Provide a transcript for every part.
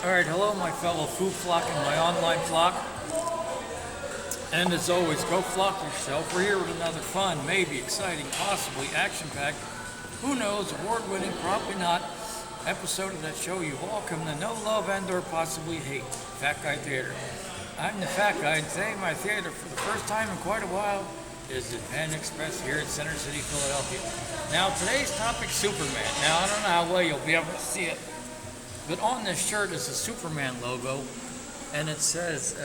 Alright, hello my fellow food flock and my online flock. And as always, go flock yourself. We're here with another fun, maybe exciting, possibly action-packed, who knows, award-winning, probably not, episode of that show you've all come to know, love, and or possibly hate, Fat Guy Theater. I'm the Fat Guy, and today my theater, for the first time in quite a while, is the Pan Express here in Center City, Philadelphia. Now, today's topic, Superman. Now, I don't know how well you'll be able to see it, but on this shirt is a Superman logo, and it says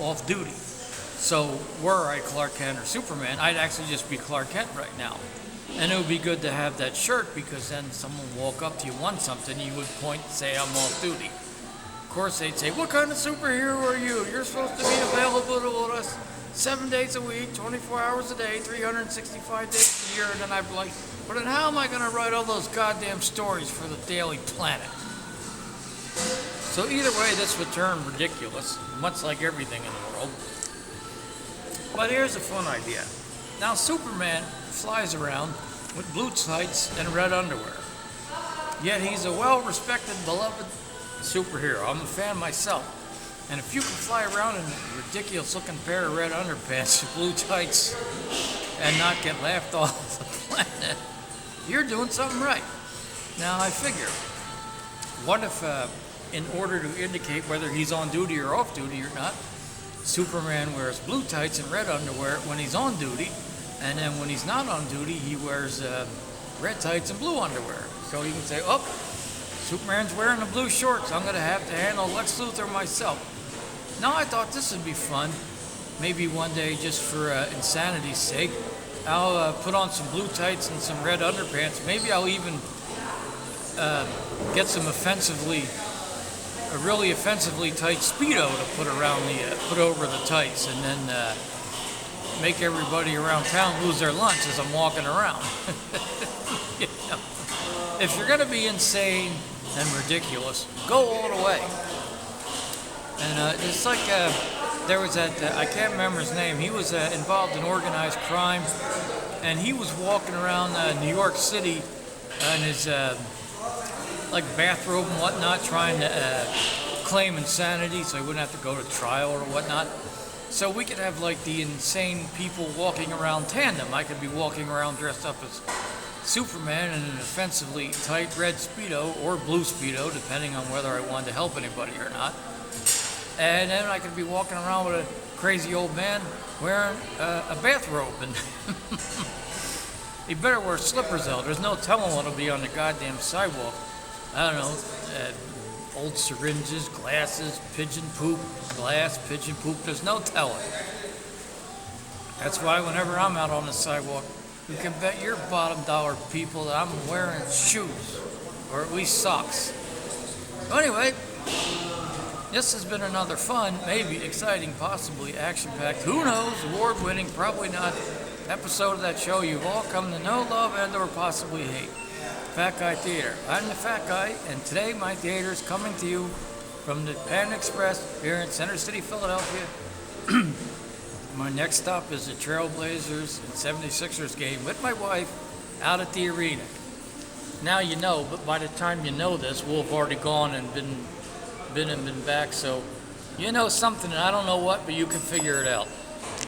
off duty. So were I Clark Kent or Superman, I'd actually just be Clark Kent right now. And it would be good to have that shirt because then someone walk up to you, want something, you would point and say, I'm off duty. Of course, they'd say, what kind of superhero are you? You're supposed to be available to us 7 days a week, 24 hours a day, 365 days a year. And then I'd be like, but then how am I going to write all those goddamn stories for the Daily Planet? So either way, this would turn ridiculous, much like everything in the world. But here's a fun idea. Now, Superman flies around with blue tights and red underwear. Yet he's a well-respected, beloved superhero. I'm a fan myself. And if you can fly around in a ridiculous-looking pair of red underpants with blue tights and not get laughed off the planet, you're doing something right. Now, I figure, what if, in order to indicate whether he's on duty or off duty or not, Superman wears blue tights and red underwear when he's on duty, and then when he's not on duty, he wears red tights and blue underwear. So you can say, oh, Superman's wearing the blue shorts. I'm going to have to handle Lex Luthor myself. Now, I thought this would be fun. Maybe one day, just for insanity's sake, I'll put on some blue tights and some red underpants. Maybe I'll even get some a really offensively tight Speedo to put around put over the tights, and then make everybody around town lose their lunch as I'm walking around. You know? If you're gonna be insane and ridiculous, go all the way. And it's like there was that I can't remember his name. He was involved in organized crime, and he was walking around New York City in his like bathrobe and whatnot, trying to claim insanity so he wouldn't have to go to trial or whatnot. So we could have like the insane people walking around tandem. I could be walking around dressed up as Superman in an offensively tight red Speedo or blue Speedo, depending on whether I wanted to help anybody or not. And then I could be walking around with a crazy old man wearing a bathrobe. And he better wear slippers though. There's no telling what'll be on the goddamn sidewalk. I don't know, old syringes, glasses, pigeon poop, glass, pigeon poop, there's no telling. That's why whenever I'm out on the sidewalk, you can bet your bottom dollar, people, that I'm wearing shoes, or at least socks. So anyway, this has been another fun, maybe exciting, possibly action-packed, who knows, award-winning, probably not, episode of that show you've all come to know, love, and or possibly hate. Fat Guy Theater. I'm the Fat Guy, and today my theater is coming to you from the Pan Express here in Center City, Philadelphia. My next stop is the Trailblazers and 76ers game with my wife out at the arena. Now you know, but by the time you know this, we'll have already gone and been back, so you know something, and I don't know what, but you can figure it out.